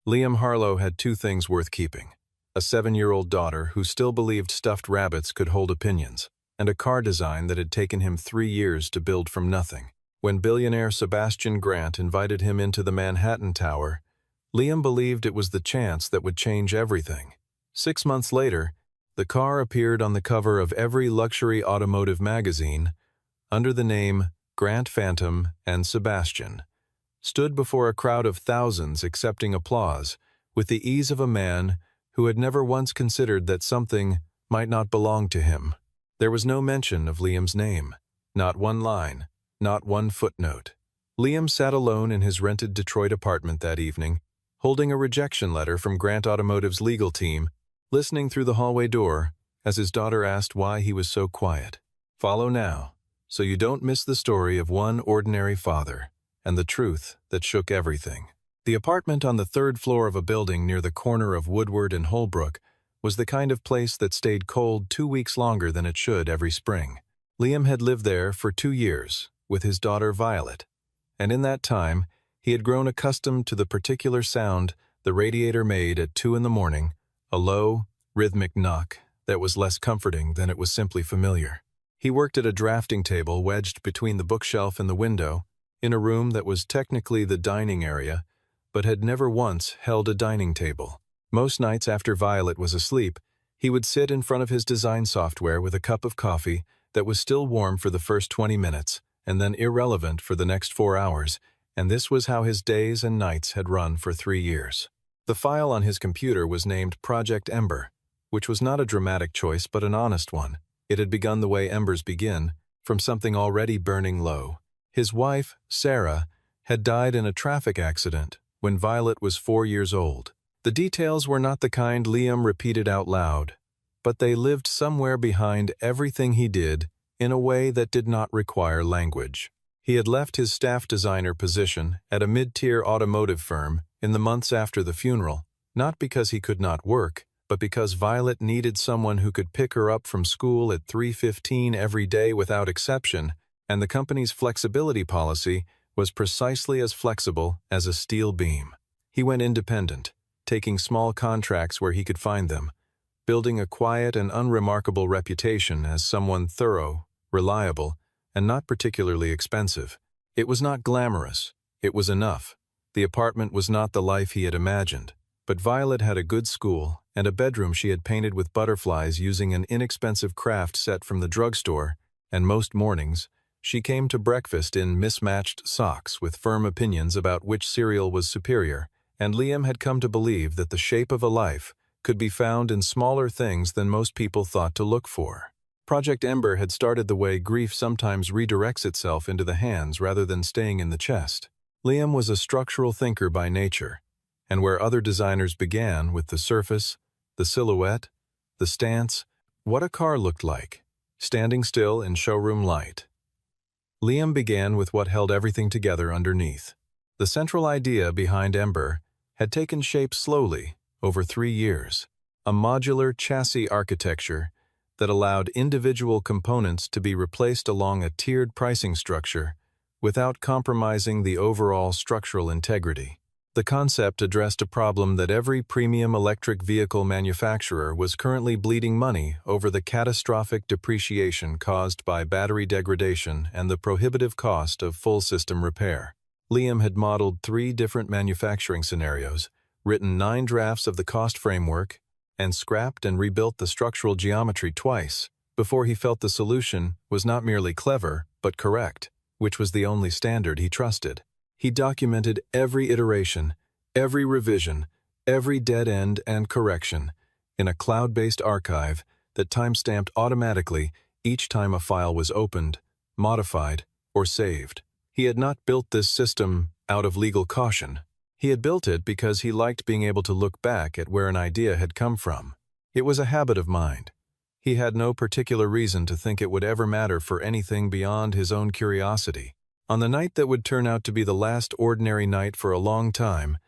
Liam Harlow had two things worth keeping: a 7-year-old daughter who still believed stuffed rabbits could hold opinions, and a car design that had taken him 3 years to build from nothing. When billionaire Sebastian Grant invited him into the Manhattan Tower, Liam believed it was the chance that would change everything. 6 months later, the car appeared on the cover of every luxury automotive magazine under the name Grant Phantom and Sebastian, stood before a crowd of thousands accepting applause with the ease of a man who had never once considered that something might not belong to him. There was no mention of Liam's name, not one line, not one footnote. Liam sat alone in his rented Detroit apartment that evening, holding a rejection letter from Grant Automotive's legal team, listening through the hallway door as his daughter asked why he was so quiet. Follow now, so you don't miss the story of one ordinary father and the truth that shook everything. The apartment on the 3rd floor of a building near the corner of Woodward and Holbrook was the kind of place that stayed cold 2 weeks longer than it should every spring. Liam had lived there for 2 years with his daughter Violet, and in that time he had grown accustomed to the particular sound the radiator made at 2 in the morning, a low, rhythmic knock that was less comforting than it was simply familiar. He worked at a drafting table wedged between the bookshelf and the window, in a room that was technically the dining area, but had never once held a dining table. Most nights after Violet was asleep, he would sit in front of his design software with a cup of coffee that was still warm for the first 20 minutes and then irrelevant for the next 4 hours, and this was how his days and nights had run for 3 years. The file on his computer was named Project Ember, which was not a dramatic choice but an honest one. It had begun the way embers begin, from something already burning low. His wife, Sarah, had died in a traffic accident when Violet was 4 years old. The details were not the kind Liam repeated out loud, but they lived somewhere behind everything he did in a way that did not require language. He had left his staff designer position at a mid-tier automotive firm in the months after the funeral, not because he could not work, but because Violet needed someone who could pick her up from school at 3:15 every day without exception, and the company's flexibility policy was precisely as flexible as a steel beam. He went independent, taking small contracts where he could find them, building a quiet and unremarkable reputation as someone thorough, reliable, and not particularly expensive. It was not glamorous. It was enough. The apartment was not the life he had imagined, but Violet had a good school and a bedroom she had painted with butterflies using an inexpensive craft set from the drugstore, and most mornings, she came to breakfast in mismatched socks with firm opinions about which cereal was superior, and Liam had come to believe that the shape of a life could be found in smaller things than most people thought to look for. Project Ember had started the way grief sometimes redirects itself into the hands rather than staying in the chest. Liam was a structural thinker by nature, and where other designers began with the surface, the silhouette, the stance, what a car looked like, standing still in showroom light, Liam began with what held everything together underneath. The central idea behind Ember had taken shape slowly over 3 years, a modular chassis architecture that allowed individual components to be replaced along a tiered pricing structure without compromising the overall structural integrity. The concept addressed a problem that every premium electric vehicle manufacturer was currently bleeding money over: the catastrophic depreciation caused by battery degradation and the prohibitive cost of full system repair. Liam had modeled 3 different manufacturing scenarios, written 9 drafts of the cost framework, and scrapped and rebuilt the structural geometry twice before he felt the solution was not merely clever but correct, which was the only standard he trusted. He documented every iteration, every revision, every dead end and correction in a cloud-based archive that time-stamped automatically each time a file was opened, modified, or saved. He had not built this system out of legal caution. He had built it because he liked being able to look back at where an idea had come from. It was a habit of mind. He had no particular reason to think it would ever matter for anything beyond his own curiosity. On the night that would turn out to be the last ordinary night for a long time,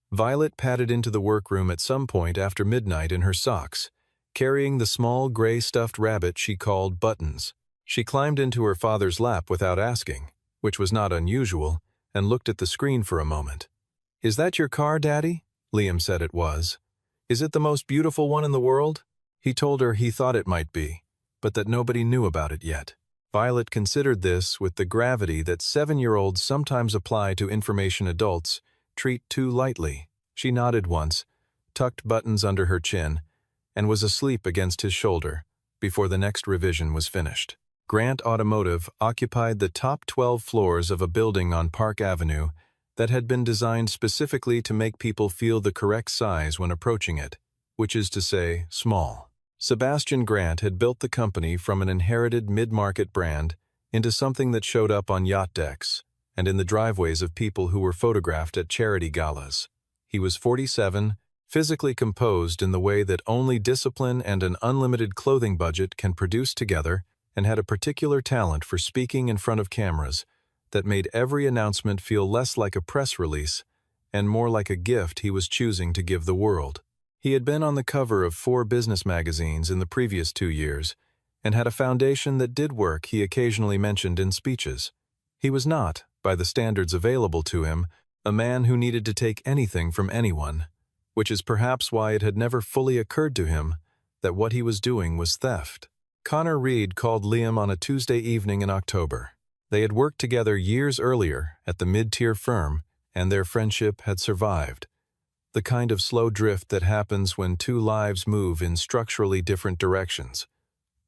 Violet padded into the workroom at some point after midnight in her socks, carrying the small gray stuffed rabbit she called Buttons. She climbed into her father's lap without asking, which was not unusual, and looked at the screen for a moment. "Is that your car, Daddy?" Liam said it was. Is it the most beautiful one in the world? He told her he thought it might be, but that nobody knew about it yet. Violet considered this with the gravity that 7-year-olds sometimes apply to information adults treat too lightly. She nodded once, tucked buttons under her chin, and was asleep against his shoulder before the next revision was finished. Grant Automotive occupied the top 12 floors of a building on Park Avenue that had been designed specifically to make people feel the correct size when approaching it, which is to say, small. Sebastian Grant had built the company from an inherited mid-market brand into something that showed up on yacht decks and in the driveways of people who were photographed at charity galas. He was 47, physically composed in the way that only discipline and an unlimited clothing budget can produce together, and had a particular talent for speaking in front of cameras that made every announcement feel less like a press release and more like a gift he was choosing to give the world. He had been on the cover of 4 business magazines in the previous 2 years and had a foundation that did work he occasionally mentioned in speeches. He was not, by the standards available to him, a man who needed to take anything from anyone, which is perhaps why it had never fully occurred to him that what he was doing was theft. Connor Reed called Liam on a Tuesday evening in October. They had worked together years earlier at the mid-tier firm, and their friendship had survived. The kind of slow drift that happens when 2 lives move in structurally different directions.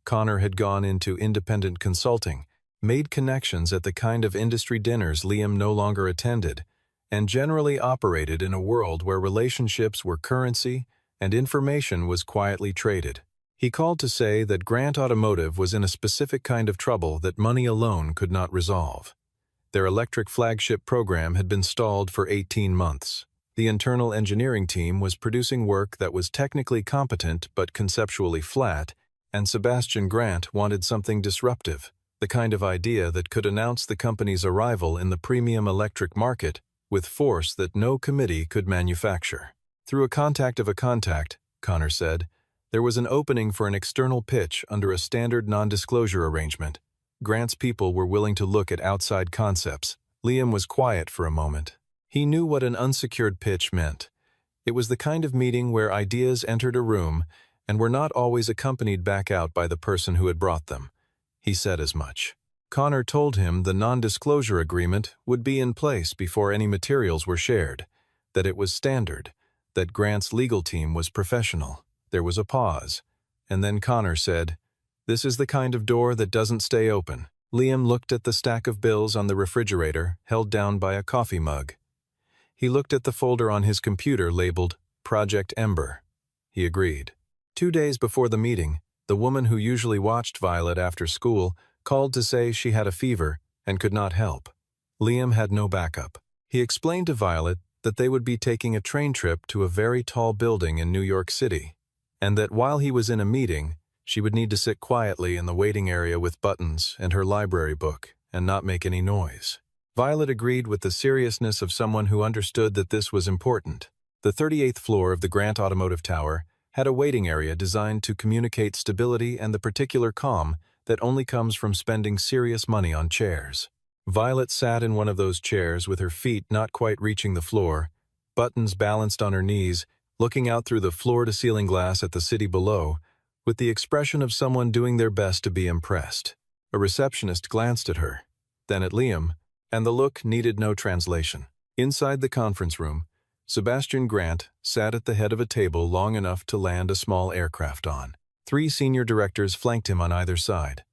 Connor had gone into independent consulting, made connections at the kind of industry dinners Liam no longer attended, and generally operated in a world where relationships were currency and information was quietly traded. He called to say that Grant Automotive was in a specific kind of trouble that money alone could not resolve. Their electric flagship program had been stalled for 18 months. The internal engineering team was producing work that was technically competent but conceptually flat, and Sebastian Grant wanted something disruptive, the kind of idea that could announce the company's arrival in the premium electric market with force that no committee could manufacture. Through a contact of a contact, Connor said, there was an opening for an external pitch under a standard non-disclosure arrangement. Grant's people were willing to look at outside concepts. Liam was quiet for a moment. He knew what an unsecured pitch meant. It was the kind of meeting where ideas entered a room and were not always accompanied back out by the person who had brought them. He said as much. Connor told him the non-disclosure agreement would be in place before any materials were shared, that it was standard, that Grant's legal team was professional. There was a pause, and then Connor said, "This is the kind of door that doesn't stay open." Liam looked at the stack of bills on the refrigerator, held down by a coffee mug. He looked at the folder on his computer labeled Project Ember. He agreed. 2 days before the meeting, the woman who usually watched Violet after school called to say she had a fever and could not help. Liam had no backup. He explained to Violet that they would be taking a train trip to a very tall building in New York City, and that while he was in a meeting, she would need to sit quietly in the waiting area with buttons and her library book and not make any noise. Violet agreed with the seriousness of someone who understood that this was important. The 38th floor of the Grant Automotive Tower had a waiting area designed to communicate stability and the particular calm that only comes from spending serious money on chairs. Violet sat in one of those chairs with her feet not quite reaching the floor, buttons balanced on her knees, looking out through the floor-to-ceiling glass at the city below, with the expression of someone doing their best to be impressed. A receptionist glanced at her, then at Liam, and the look needed no translation. Inside the conference room, Sebastian Grant sat at the head of a table long enough to land a small aircraft on. 3 senior directors flanked him on either side,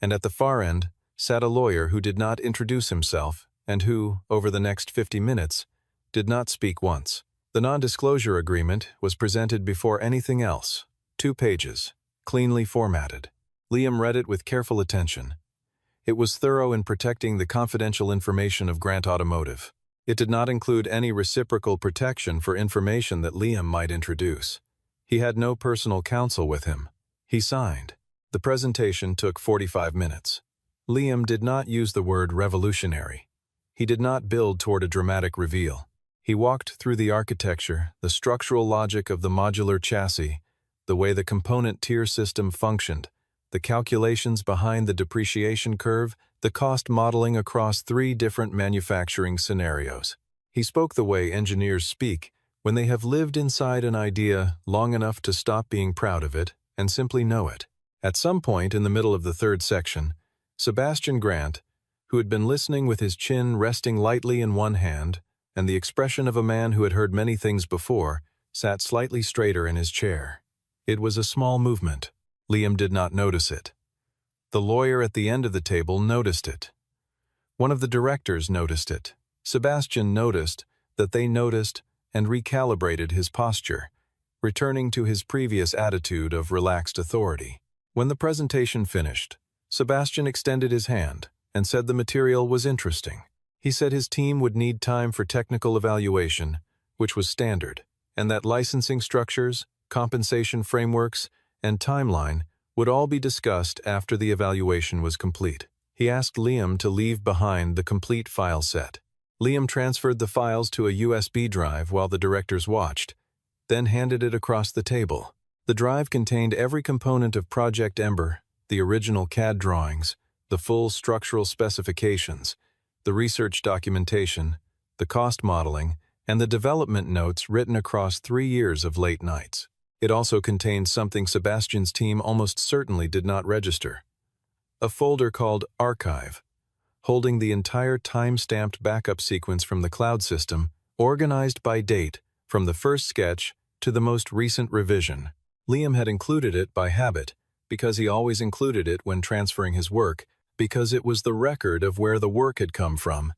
and at the far end sat a lawyer who did not introduce himself and who, over the next 50 minutes, did not speak once. The non-disclosure agreement was presented before anything else, 2 pages, cleanly formatted. Liam read it with careful attention. It was thorough in protecting the confidential information of Grant Automotive. It did not include any reciprocal protection for information that Liam might introduce. He had no personal counsel with him. He signed. The presentation took 45 minutes. Liam did not use the word revolutionary. He did not build toward a dramatic reveal. He walked through the architecture, the structural logic of the modular chassis, the way the component tier system functioned, the calculations behind the depreciation curve, the cost modeling across 3 different manufacturing scenarios. He spoke the way engineers speak when they have lived inside an idea long enough to stop being proud of it and simply know it. At some point in the middle of the third section, Sebastian Grant, who had been listening with his chin resting lightly in one hand and the expression of a man who had heard many things before, sat slightly straighter in his chair. It was a small movement. Liam did not notice it. The lawyer at the end of the table noticed it. One of the directors noticed it. Sebastian noticed that they noticed and recalibrated his posture, returning to his previous attitude of relaxed authority. When the presentation finished, Sebastian extended his hand and said the material was interesting. He said his team would need time for technical evaluation, which was standard, and that licensing structures, compensation frameworks, and timeline would all be discussed after the evaluation was complete. He asked Liam to leave behind the complete file set. Liam transferred the files to a USB drive while the directors watched, then handed it across the table. The drive contained every component of Project Ember, the original CAD drawings, the full structural specifications, the research documentation, the cost modeling, and the development notes written across 3 years of late nights. It also contained something Sebastian's team almost certainly did not register: a folder called Archive, holding the entire time-stamped backup sequence from the cloud system, organized by date, from the first sketch to the most recent revision. Liam had included it by habit, because he always included it when transferring his work, because it was the record of where the work had come from,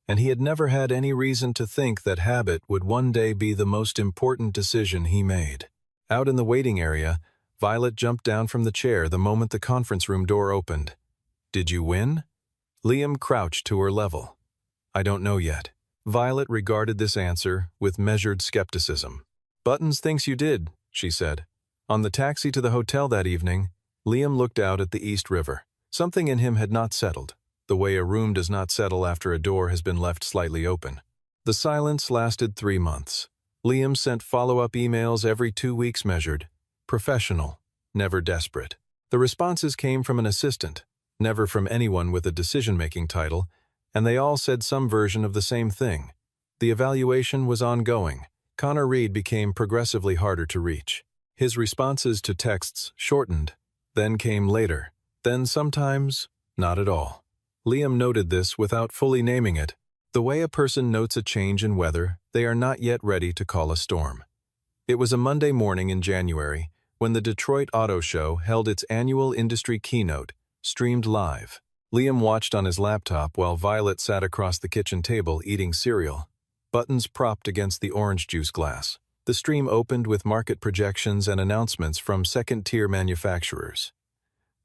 and he had never had any reason to think that habit would one day be the most important decision he made. Out in the waiting area, Violet jumped down from the chair the moment the conference room door opened. "Did you win?" Liam crouched to her level. "I don't know yet." Violet regarded this answer with measured skepticism. "Buttons thinks you did," she said. On the taxi to the hotel that evening, Liam looked out at the East River. Something in him had not settled, the way a room does not settle after a door has been left slightly open. The silence lasted 3 months. Liam sent follow-up emails every 2 weeks measured. Professional, never desperate. The responses came from an assistant, never from anyone with a decision-making title, and they all said some version of the same thing. The evaluation was ongoing. Connor Reed became progressively harder to reach. His responses to texts shortened, then came later, then sometimes not at all. Liam noted this without fully naming it. The way a person notes a change in weather they are not yet ready to call a storm. It was a Monday morning in January when the Detroit Auto Show held its annual industry keynote, streamed live. Liam watched on his laptop while Violet sat across the kitchen table eating cereal, buttons propped against the orange juice glass. The stream opened with market projections and announcements from second-tier manufacturers.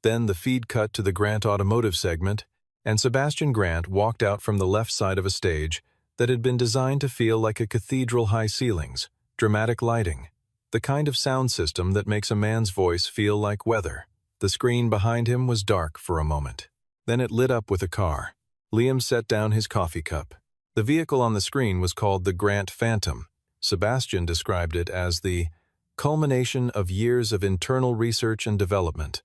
Then the feed cut to the Grant Automotive segment, and Sebastian Grant walked out from the left side of a stage that had been designed to feel like a cathedral-high ceilings, dramatic lighting, the kind of sound system that makes a man's voice feel like weather. The screen behind him was dark for a moment. Then it lit up with a car. Liam set down his coffee cup. The vehicle on the screen was called the Grant Phantom. Sebastian described it as the culmination of years of internal research and development,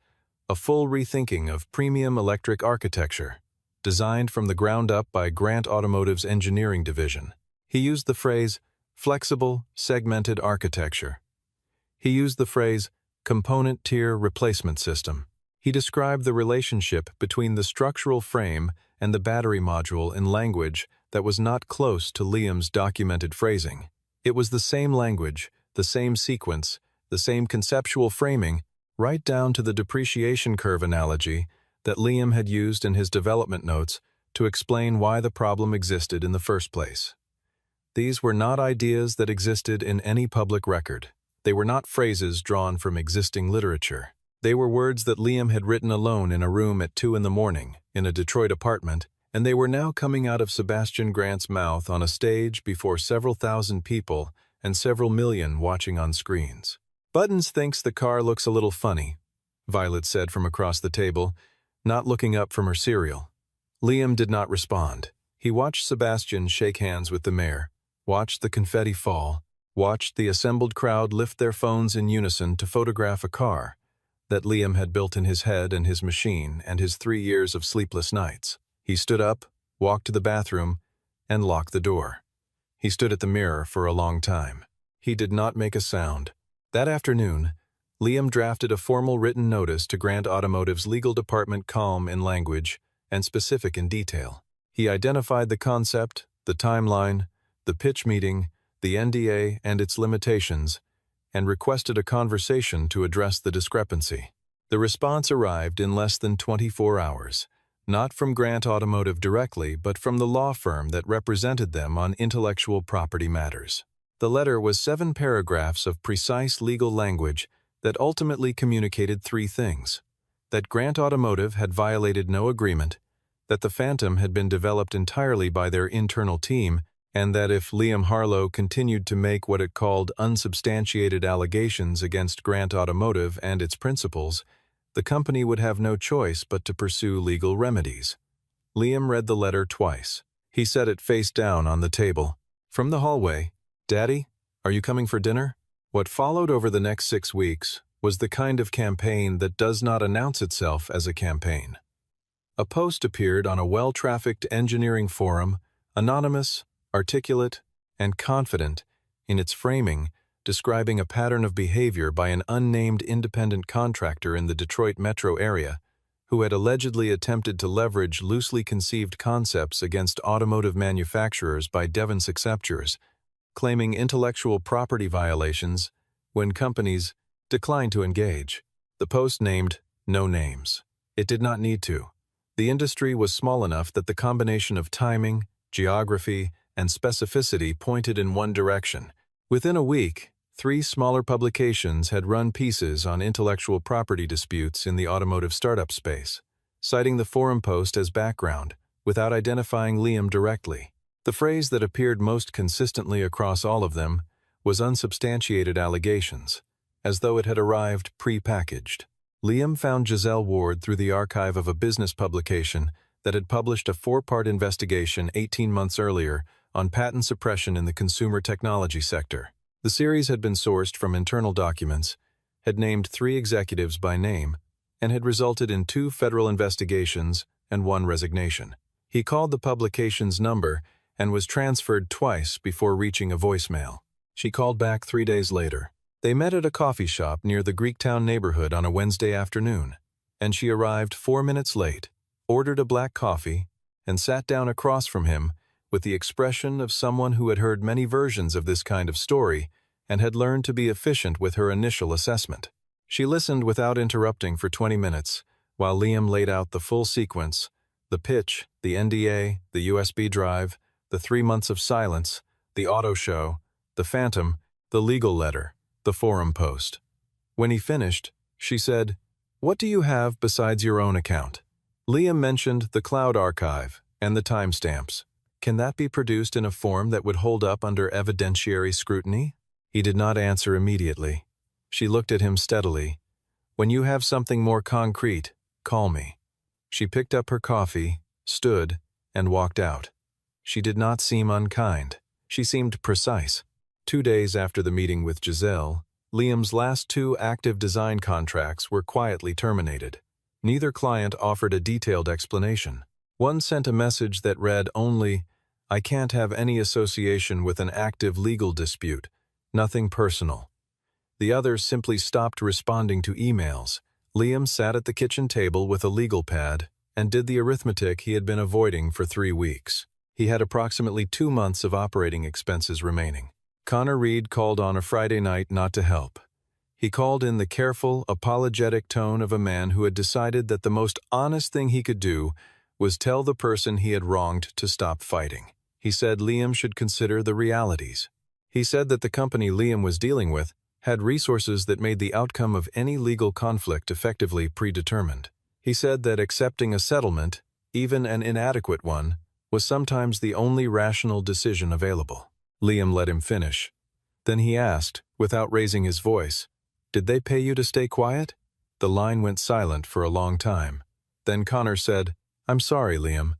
a full rethinking of premium electric architecture, designed from the ground up by Grant Automotive's engineering division. He used the phrase flexible, segmented architecture. He used the phrase component tier replacement system. He described the relationship between the structural frame and the battery module in language that was not close to Liam's documented phrasing. It was the same language, the same sequence, the same conceptual framing, right down to the depreciation curve analogy that Liam had used in his development notes to explain why the problem existed in the first place. These were not ideas that existed in any public record. They were not phrases drawn from existing literature. They were words that Liam had written alone in a room at 2 in the morning in a Detroit apartment, and they were now coming out of Sebastian Grant's mouth on a stage before several thousand people and several million watching on screens. "Buttons thinks the car looks a little funny," Violet said from across the table, not looking up from her cereal. Liam did not respond. He watched Sebastian shake hands with the mayor, watched the confetti fall, watched the assembled crowd lift their phones in unison to photograph a car that Liam had built in his head and his machine and his 3 years of sleepless nights. He stood up, walked to the bathroom, and locked the door. He stood at the mirror for a long time. He did not make a sound. That afternoon, Liam drafted a formal written notice to Grant Automotive's legal department, calm in language and specific in detail. He identified the concept, the timeline, the pitch meeting, the NDA and its limitations, and requested a conversation to address the discrepancy. The response arrived in less than 24 hours, not from Grant Automotive directly, but from the law firm that represented them on intellectual property matters. The letter was 7 paragraphs of precise legal language that ultimately communicated 3 things: that Grant Automotive had violated no agreement, that the Phantom had been developed entirely by their internal team, and that if Liam Harlow continued to make what it called unsubstantiated allegations against Grant Automotive and its principals, the company would have no choice but to pursue legal remedies. Liam read the letter twice. He set it face down on the table. From the hallway, "Daddy, are you coming for dinner?" What followed over the next 6 weeks was the kind of campaign that does not announce itself as a campaign. A post appeared on a well-trafficked engineering forum, anonymous, articulate, and confident in its framing, describing a pattern of behavior by an unnamed independent contractor in the Detroit metro area who had allegedly attempted to leverage loosely conceived concepts against automotive manufacturers by Devon successors, claiming intellectual property violations when companies declined to engage. The post named no names. It did not need to. The industry was small enough that the combination of timing, geography, and specificity pointed in one direction. Within a week, 3 smaller publications had run pieces on intellectual property disputes in the automotive startup space, citing the forum post as background, without identifying Liam directly. The phrase that appeared most consistently across all of them was unsubstantiated allegations, as though it had arrived pre-packaged. Liam found Giselle Ward through the archive of a business publication that had published a 4-part investigation 18 months earlier on patent suppression in the consumer technology sector. The series had been sourced from internal documents, had named 3 executives by name, and had resulted in 2 federal investigations and 1 resignation. He called the publication's number and was transferred twice before reaching a voicemail. She called back 3 days later. They met at a coffee shop near the Greektown neighborhood on a Wednesday afternoon, and she arrived 4 minutes late, ordered a black coffee, and sat down across from him with the expression of someone who had heard many versions of this kind of story and had learned to be efficient with her initial assessment. She listened without interrupting for 20 minutes, while Liam laid out the full sequence: the pitch, the NDA, the USB drive, the 3 months of silence, the auto show, the Phantom, the legal letter, the forum post. When he finished, she said, "What do you have besides your own account?" Liam mentioned the cloud archive and the timestamps. "Can that be produced in a form that would hold up under evidentiary scrutiny?" He did not answer immediately. She looked at him steadily. "When you have something more concrete, call me." She picked up her coffee, stood, and walked out. She did not seem unkind. She seemed precise. 2 days after the meeting with Giselle, Liam's last 2 active design contracts were quietly terminated. Neither client offered a detailed explanation. One sent a message that read only, "I can't have any association with an active legal dispute, nothing personal." The other simply stopped responding to emails. Liam sat at the kitchen table with a legal pad and did the arithmetic he had been avoiding for 3 weeks. He had approximately 2 months of operating expenses remaining. Connor Reed called on a Friday night not to help. He called in the careful, apologetic tone of a man who had decided that the most honest thing he could do was tell the person he had wronged to stop fighting. He said Liam should consider the realities. He said that the company Liam was dealing with had resources that made the outcome of any legal conflict effectively predetermined. He said that accepting a settlement, even an inadequate one, was sometimes the only rational decision available. Liam let him finish. Then he asked, without raising his voice, "Did they pay you to stay quiet?" The line went silent for a long time. Then Connor said, "I'm sorry, Liam."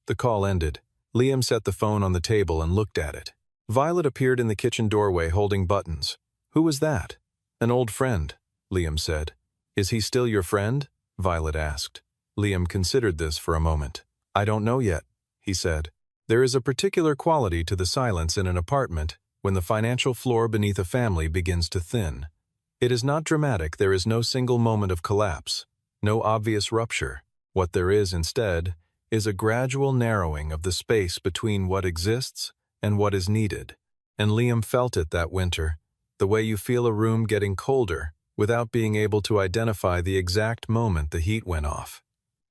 The call ended. Liam set the phone on the table and looked at it. Violet appeared in the kitchen doorway holding buttons. "Who was that?" "An old friend," Liam said. "Is he still your friend?" Violet asked. Liam considered this for a moment. "I don't know yet," he said. "There is a particular quality to the silence in an apartment, when the financial floor beneath a family begins to thin. It is not dramatic, there is no single moment of collapse, no obvious rupture. What there is instead is a gradual narrowing of the space between what exists and what is needed. And Liam felt it that winter, the way you feel a room getting colder without being able to identify the exact moment the heat went off.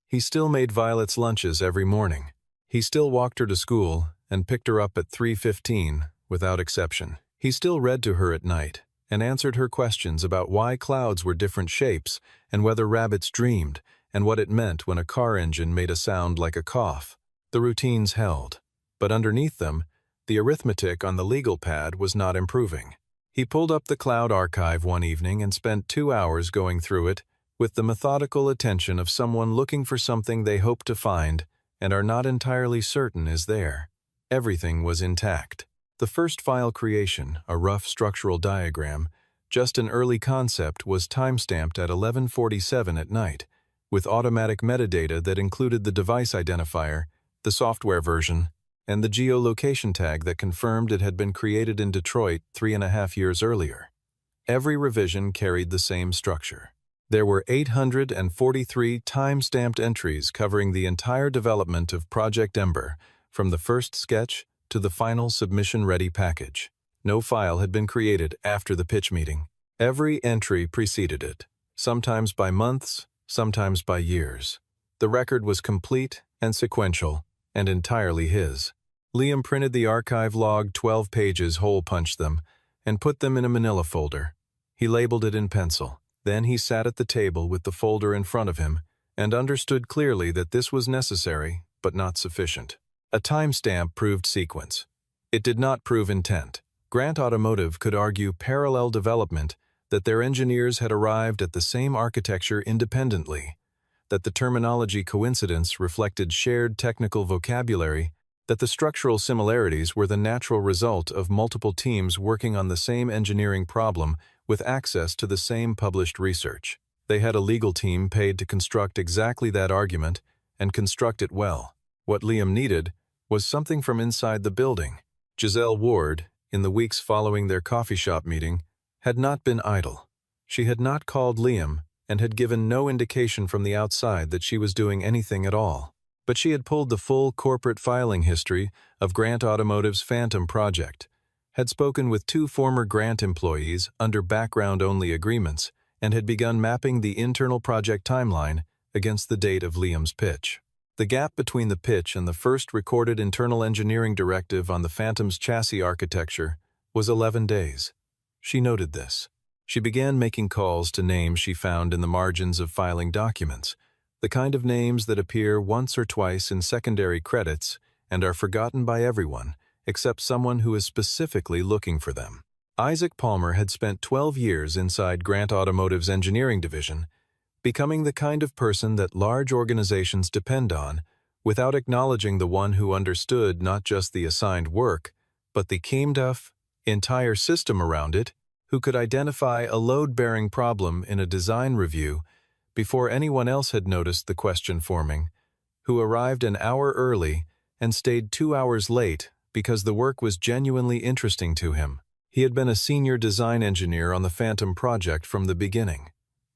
He still made Violet's lunches every morning. He still walked her to school and picked her up at 3:15 without exception. He still read to her at night and answered her questions about why clouds were different shapes and whether rabbits dreamed and what it meant when a car engine made a sound like a cough. The routines held, but underneath them, the arithmetic on the legal pad was not improving. He pulled up the cloud archive one evening and spent 2 hours going through it with the methodical attention of someone looking for something they hope to find and are not entirely certain is there. Everything was intact. The first file creation, a rough structural diagram, just an early concept, was timestamped at 11:47 at night, with automatic metadata that included the device identifier, the software version, and the geolocation tag that confirmed it had been created in Detroit 3.5 years earlier. Every revision carried the same structure. There were 843 time-stamped entries covering the entire development of Project Ember, from the first sketch to the final submission-ready package. No file had been created after the pitch meeting. Every entry preceded it, sometimes by months, sometimes by years. The record was complete and sequential, and entirely his. Liam printed the archive log, 12 pages, hole-punched them, and put them in a manila folder. He labeled it in pencil. Then he sat at the table with the folder in front of him and understood clearly that this was necessary, but not sufficient. A timestamp proved sequence. It did not prove intent. Grant Automotive could argue parallel development, that their engineers had arrived at the same architecture independently, that the terminology coincidence reflected shared technical vocabulary, that the structural similarities were the natural result of multiple teams working on the same engineering problem with access to the same published research. They had a legal team paid to construct exactly that argument and construct it well. What Liam needed was something from inside the building. Giselle Ward, in the weeks following their coffee shop meeting, had not been idle. She had not called Liam and had given no indication from the outside that she was doing anything at all. But she had pulled the full corporate filing history of Grant Automotive's Phantom project, had spoken with 2 former Grant employees under background-only agreements, and had begun mapping the internal project timeline against the date of Liam's pitch. The gap between the pitch and the first recorded internal engineering directive on the Phantom's chassis architecture was 11 days. She noted this. She began making calls to names she found in the margins of filing documents, the kind of names that appear once or twice in secondary credits and are forgotten by everyone except someone who is specifically looking for them. Isaac Palmer had spent 12 years inside Grant Automotive's engineering division, becoming the kind of person that large organizations depend on without acknowledging the one who understood not just the assigned work, but the KMDUF entire system around it, who could identify a load-bearing problem in a design review before anyone else had noticed the question forming, who arrived an hour early and stayed 2 hours late because the work was genuinely interesting to him. He had been a senior design engineer on the Phantom project from the beginning.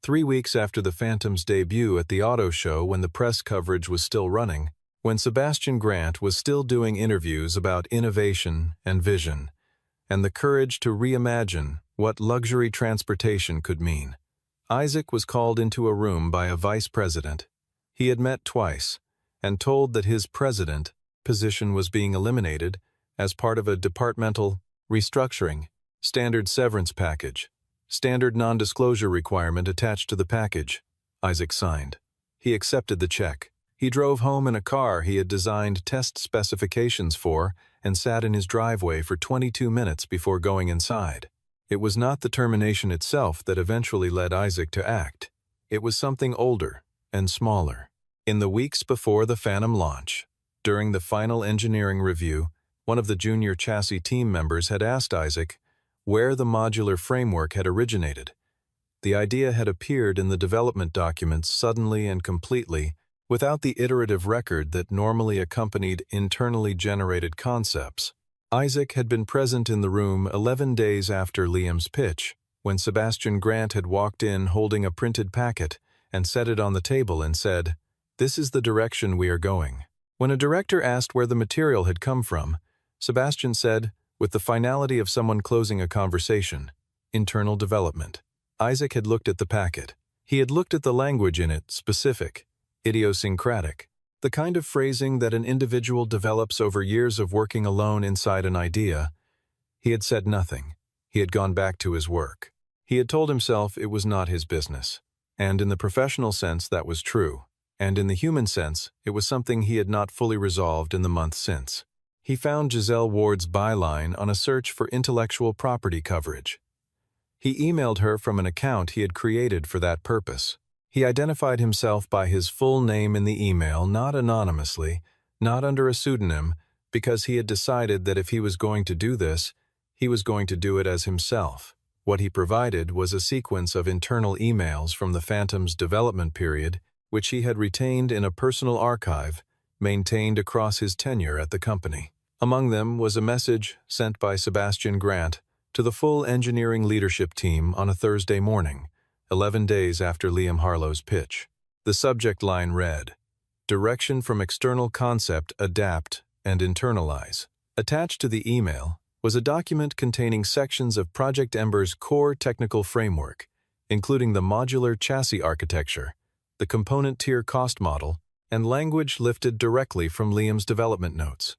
3 weeks after the Phantom's debut at the auto show, when the press coverage was still running, when Sebastian Grant was still doing interviews about innovation and vision, and the courage to reimagine what luxury transportation could mean, Isaac was called into a room by a vice president. He had met twice, and told that his president position was being eliminated as part of a departmental restructuring, standard severance package, standard non-disclosure requirement attached to the package. Isaac signed. He accepted the check. He drove home in a car he had designed test specifications for and sat in his driveway for 22 minutes before going inside. It was not the termination itself that eventually led Isaac to act. It was something older and smaller. In the weeks before the Phantom launch, during the final engineering review, one of the junior chassis team members had asked Isaac where the modular framework had originated. The idea had appeared in the development documents suddenly and completely, without the iterative record that normally accompanied internally generated concepts. Isaac had been present in the room 11 days after Liam's pitch, when Sebastian Grant had walked in holding a printed packet and set it on the table and said, "This is the direction we are going." When a director asked where the material had come from, Sebastian said, with the finality of someone closing a conversation, "Internal development." Isaac had looked at the packet. He had looked at the language in it, specific, idiosyncratic, the kind of phrasing that an individual develops over years of working alone inside an idea. He had said nothing. He had gone back to his work. He had told himself it was not his business. And in the professional sense that was true. And in the human sense, it was something he had not fully resolved in the month since. He found Giselle Ward's byline on a search for intellectual property coverage. He emailed her from an account he had created for that purpose. He identified himself by his full name in the email, not anonymously, not under a pseudonym, because he had decided that if he was going to do this, he was going to do it as himself. What he provided was a sequence of internal emails from the Phantom's development period, which he had retained in a personal archive maintained across his tenure at the company. Among them was a message sent by Sebastian Grant to the full engineering leadership team on a Thursday morning, 11 days after Liam Harlow's pitch. The subject line read, "Direction from external concept, adapt, and internalize." Attached to the email was a document containing sections of Project Ember's core technical framework, including the modular chassis architecture, the component tier cost model, and language lifted directly from Liam's development notes.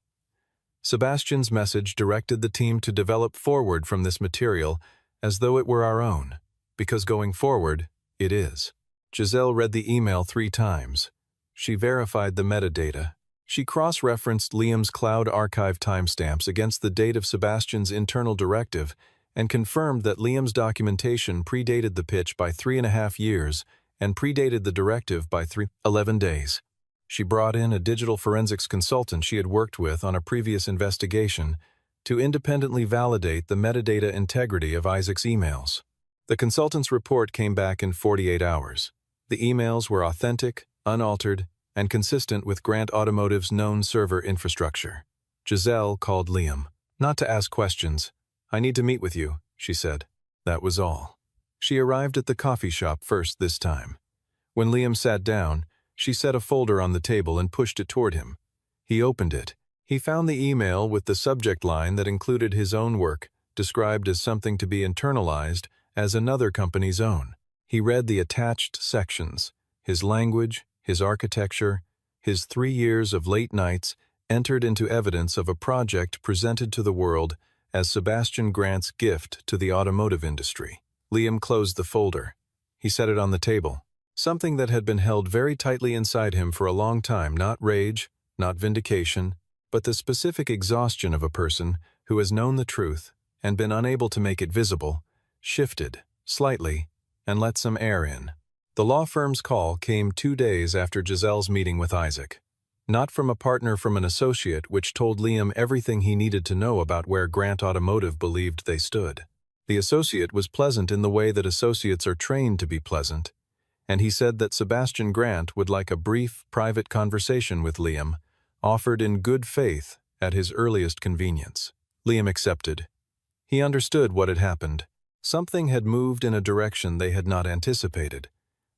Sebastian's message directed the team to develop forward from this material as though it were our own, because going forward, it is. Giselle read the email 3 times. She verified the metadata. She cross-referenced Liam's cloud archive timestamps against the date of Sebastian's internal directive and confirmed that Liam's documentation predated the pitch by 3.5 years and predated the directive by 11 days. She brought in a digital forensics consultant she had worked with on a previous investigation to independently validate the metadata integrity of Isaac's emails. The consultant's report came back in 48 hours. The emails were authentic, unaltered, and consistent with Grant Automotive's known server infrastructure. Giselle called Liam. "Not to ask questions. I need to meet with you," she said. That was all. She arrived at the coffee shop first this time. When Liam sat down, she set a folder on the table and pushed it toward him. He opened it. He found the email with the subject line that included his own work, described as something to be internalized as another company's own. He read the attached sections. His language, his architecture, his 3 years of late nights entered into evidence of a project presented to the world as Sebastian Grant's gift to the automotive industry. Liam closed the folder. He set it on the table. Something that had been held very tightly inside him for a long time, not rage, not vindication, but the specific exhaustion of a person who has known the truth and been unable to make it visible, shifted, slightly, and let some air in. The law firm's call came 2 days after Giselle's meeting with Isaac. Not from a partner, from an associate, which told Liam everything he needed to know about where Grant Automotive believed they stood. The associate was pleasant in the way that associates are trained to be pleasant, and he said that Sebastian Grant would like a brief, private conversation with Liam, offered in good faith at his earliest convenience. Liam accepted. He understood what had happened. Something had moved in a direction they had not anticipated,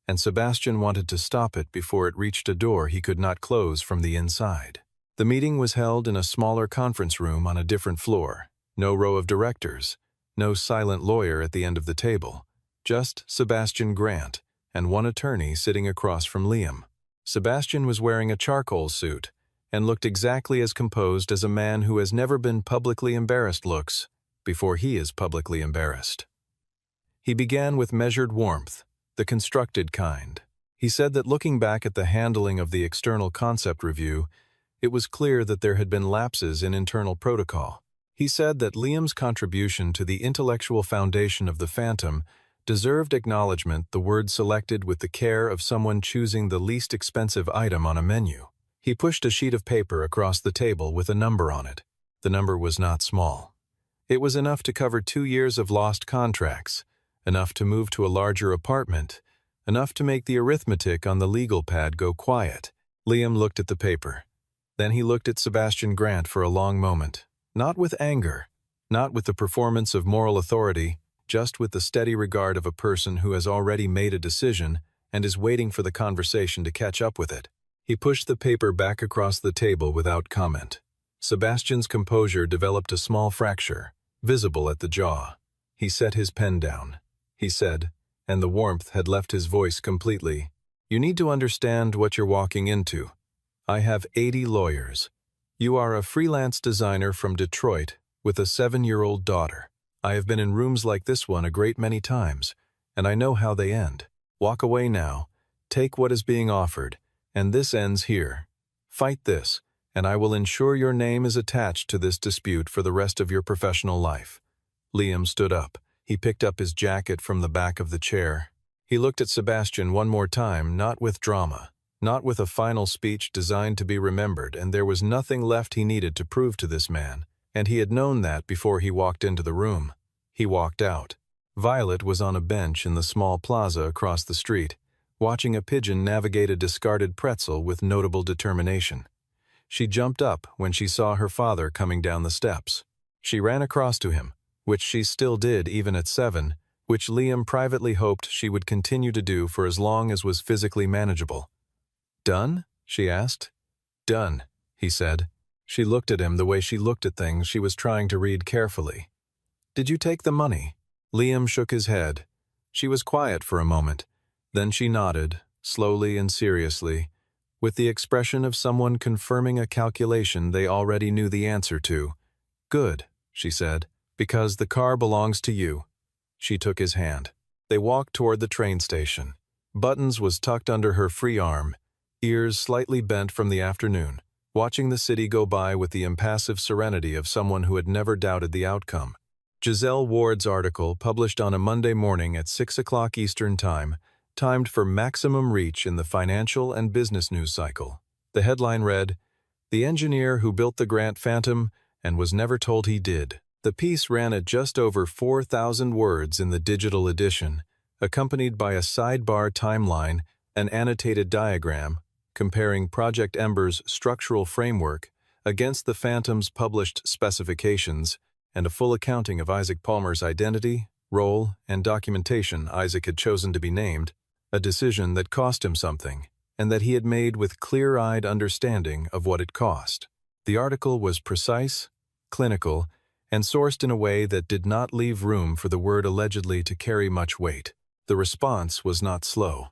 and Sebastian wanted to stop it before it reached a door he could not close from the inside. The meeting was held in a smaller conference room on a different floor. No row of directors, no silent lawyer at the end of the table, just Sebastian Grant and one attorney sitting across from Liam. Sebastian was wearing a charcoal suit and looked exactly as composed as a man who has never been publicly embarrassed looks before he is publicly embarrassed. He began with measured warmth, the constructed kind. He said that looking back at the handling of the external concept review, it was clear that there had been lapses in internal protocol. He said that Liam's contribution to the intellectual foundation of the Phantom deserved acknowledgement, the word selected with the care of someone choosing the least expensive item on a menu. He pushed a sheet of paper across the table with a number on it. The number was not small. It was enough to cover 2 years of lost contracts, enough to move to a larger apartment, enough to make the arithmetic on the legal pad go quiet. Liam looked at the paper. Then he looked at Sebastian Grant for a long moment. Not with anger, not with the performance of moral authority, just with the steady regard of a person who has already made a decision and is waiting for the conversation to catch up with it. He pushed the paper back across the table without comment. Sebastian's composure developed a small fracture, visible at the jaw. He set his pen down. He said, and the warmth had left his voice completely, "You need to understand what you're walking into. I have 80 lawyers. You are a freelance designer from Detroit with a 7-year-old daughter. I have been in rooms like this one a great many times, and I know how they end. Walk away now, take what is being offered, and this ends here. Fight this, and I will ensure your name is attached to this dispute for the rest of your professional life." Liam stood up. He picked up his jacket from the back of the chair. He looked at Sebastian one more time, not with drama, not with a final speech designed to be remembered, and there was nothing left he needed to prove to this man, and he had known that before he walked into the room. He walked out. Violet was on a bench in the small plaza across the street, watching a pigeon navigate a discarded pretzel with notable determination. She jumped up when she saw her father coming down the steps. She ran across to him, which she still did even at 7, which Liam privately hoped she would continue to do for as long as was physically manageable. "Done?" she asked. "Done," he said. She looked at him the way she looked at things she was trying to read carefully. "Did you take the money?" Liam shook his head. She was quiet for a moment. Then she nodded, slowly and seriously, with the expression of someone confirming a calculation they already knew the answer to. "Good," she said, "because the car belongs to you." She took his hand. They walked toward the train station. Buttons was tucked under her free arm, ears slightly bent from the afternoon, watching the city go by with the impassive serenity of someone who had never doubted the outcome. Giselle Ward's article, published on a Monday morning at 6 o'clock Eastern Time, timed for maximum reach in the financial and business news cycle. The headline read, "The engineer who built the Grant Phantom and was never told he did." The piece ran at just over 4,000 words in the digital edition, accompanied by a sidebar timeline, an annotated diagram, comparing Project Ember's structural framework against the Phantom's published specifications, and a full accounting of Isaac Palmer's identity, role, and documentation Isaac had chosen to be named, a decision that cost him something, and that he had made with clear-eyed understanding of what it cost. The article was precise, clinical, and sourced in a way that did not leave room for the word allegedly to carry much weight. The response was not slow.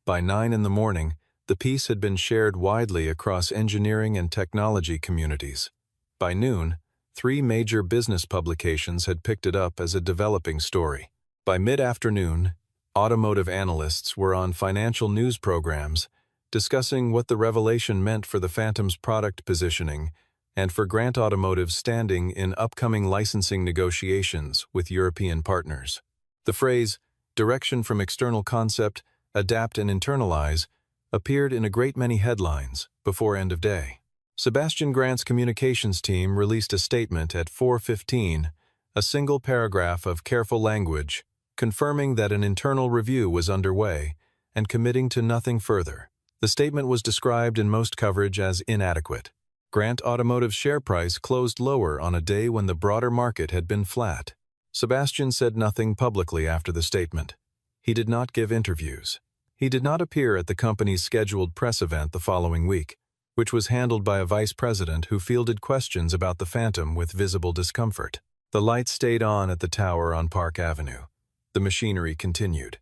By 9 in the morning, the piece had been shared widely across engineering and technology communities. By noon, 3 major business publications had picked it up as a developing story. By mid-afternoon, automotive analysts were on financial news programs discussing what the revelation meant for the Phantom's product positioning and for Grant Automotive's standing in upcoming licensing negotiations with European partners. The phrase, "direction from external concept, adapt and internalize," appeared in a great many headlines before end of day. Sebastian Grant's communications team released a statement at 4:15, a single paragraph of careful language, confirming that an internal review was underway and committing to nothing further. The statement was described in most coverage as inadequate. Grant Automotive's share price closed lower on a day when the broader market had been flat. Sebastian said nothing publicly after the statement. He did not give interviews. He did not appear at the company's scheduled press event the following week, which was handled by a vice president who fielded questions about the Phantom with visible discomfort. The lights stayed on at the tower on Park Avenue. The machinery continued.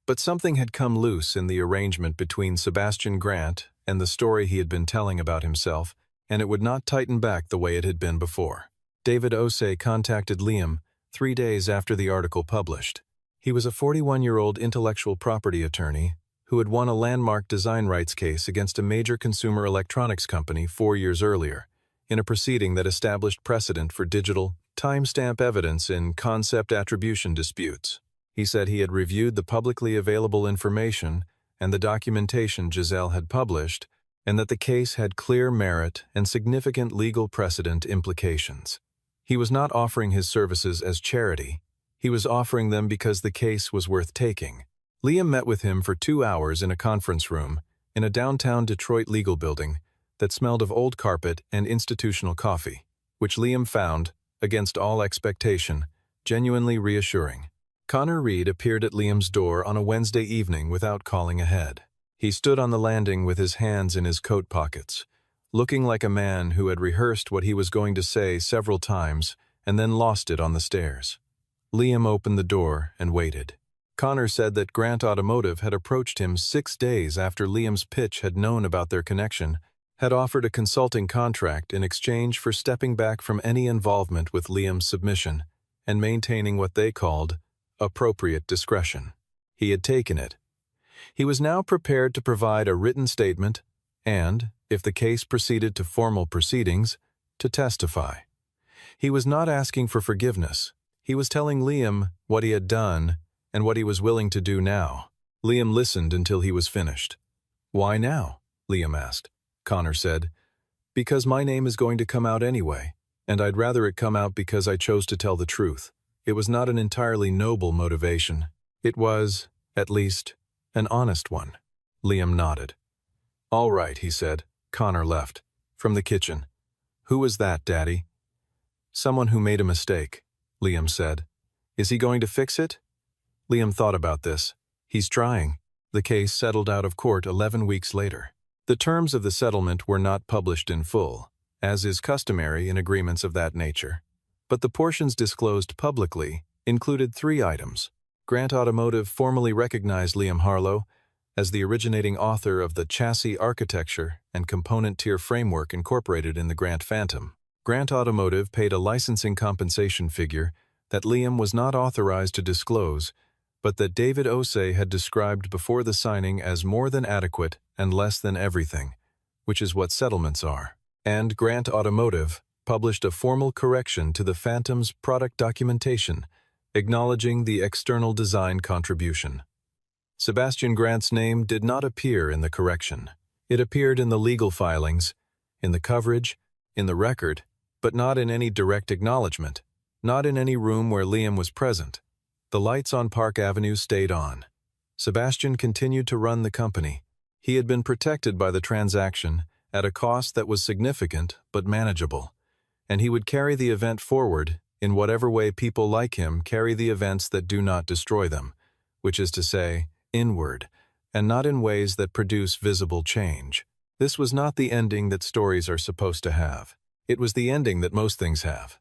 But something had come loose in the arrangement between Sebastian Grant and the story he had been telling about himself, and it would not tighten back the way it had been before. David Osei contacted Liam 3 days after the article published. He was a 41-year-old intellectual property attorney who had won a landmark design rights case against a major consumer electronics company 4 years earlier, in a proceeding that established precedent for digital, timestamp evidence in concept attribution disputes. He said he had reviewed the publicly available information and the documentation Giselle had published, and that the case had clear merit and significant legal precedent implications. He was not offering his services as charity. He was offering them because the case was worth taking. Liam met with him for 2 hours in a conference room in a downtown Detroit legal building that smelled of old carpet and institutional coffee. which Liam found, against all expectation, genuinely reassuring. Connor Reed appeared at Liam's door on a Wednesday evening without calling ahead. He stood on the landing with his hands in his coat pockets, looking like a man who had rehearsed what he was going to say several times and then lost it on the stairs. Liam opened the door and waited. Connor said that Grant Automotive had approached him 6 days after Liam's pitch had known about their connection, had offered a consulting contract in exchange for stepping back from any involvement with Liam's submission and maintaining what they called appropriate discretion. He had taken it. He was now prepared to provide a written statement and, if the case proceeded to formal proceedings, to testify. He was not asking for forgiveness. He was telling Liam what he had done and what he was willing to do now. Liam listened until he was finished. "Why now?" Liam asked. Connor said, "Because my name is going to come out anyway, and I'd rather it come out because I chose to tell the truth. It was not an entirely noble motivation. It was, at least, an honest one." Liam nodded. "All right," he said. Connor left. From the kitchen. "Who was that, Daddy?" "Someone who made a mistake," Liam said. "Is he going to fix it?" Liam thought about this. "He's trying." The case settled out of court 11 weeks later. The terms of the settlement were not published in full, as is customary in agreements of that nature. But the portions disclosed publicly included 3 items. Grant Automotive formally recognized Liam Harlow as the originating author of the chassis architecture and component tier framework incorporated in the Grant Phantom. Grant Automotive paid a licensing compensation figure that Liam was not authorized to disclose, but that David Osei had described before the signing as more than adequate and less than everything, which is what settlements are. And Grant Automotive published a formal correction to the Phantom's product documentation, acknowledging the external design contribution. Sebastian Grant's name did not appear in the correction. It appeared in the legal filings, in the coverage, in the record, but not in any direct acknowledgement, not in any room where Liam was present. The lights on Park Avenue stayed on. Sebastian continued to run the company. He had been protected by the transaction at a cost that was significant but manageable, and he would carry the event forward in whatever way people like him carry the events that do not destroy them, which is to say, inward, and not in ways that produce visible change. This was not the ending that stories are supposed to have. It was the ending that most things have.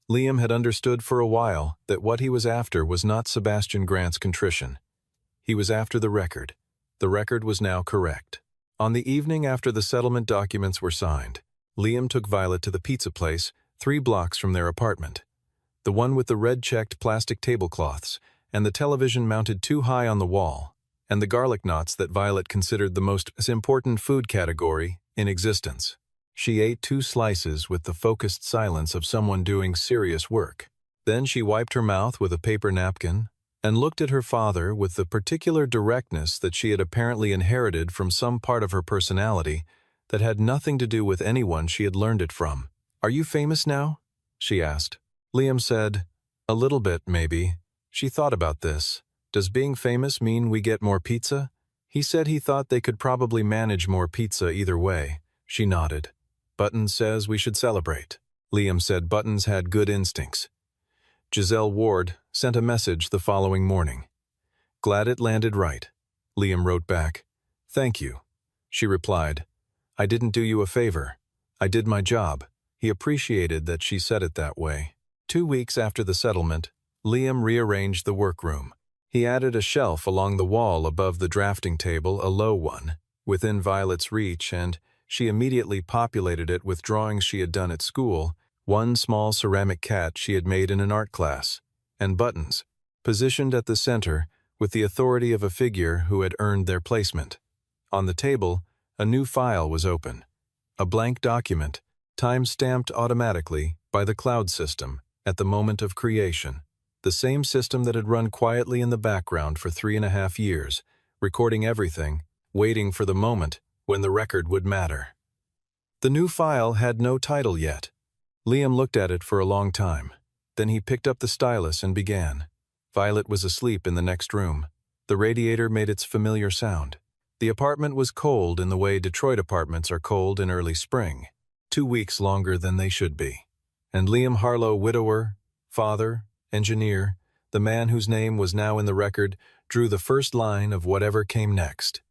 Liam had understood for a while that what he was after was not Sebastian Grant's contrition. He was after the record. The record was now correct. On the evening after the settlement documents were signed, Liam took Violet to the pizza place 3 blocks from their apartment. The one with the red-checked plastic tablecloths and the television mounted too high on the wall, and the garlic knots that Violet considered the most important food category in existence. She ate 2 slices with the focused silence of someone doing serious work. Then she wiped her mouth with a paper napkin and looked at her father with the particular directness that she had apparently inherited from some part of her personality that had nothing to do with anyone she had learned it from. "Are you famous now?" she asked. Liam said, "A little bit, maybe." She thought about this. "Does being famous mean we get more pizza?" He said he thought they could probably manage more pizza either way. She nodded. "Buttons says we should celebrate." Liam said Buttons had good instincts. Giselle Ward sent a message the following morning. "Glad it landed right." Liam wrote back, "Thank you." She replied, "I didn't do you a favor. I did my job." He appreciated that she said it that way. 2 weeks after the settlement, Liam rearranged the workroom. He added a shelf along the wall above the drafting table, a low one, within Violet's reach, and she immediately populated it with drawings she had done at school, one small ceramic cat she had made in an art class, and buttons, positioned at the center with the authority of a figure who had earned their placement. On the table, a new file was open, a blank document, time-stamped automatically by the cloud system at the moment of creation. The same system that had run quietly in the background for 3.5 years, recording everything, waiting for the moment when the record would matter. The new file had no title yet. Liam looked at it for a long time. Then he picked up the stylus and began. Violet was asleep in the next room. The radiator made its familiar sound. The apartment was cold in the way Detroit apartments are cold in early spring, 2 weeks longer than they should be. And Liam Harlow, widower, father, engineer, the man whose name was now in the record, drew the first line of whatever came next.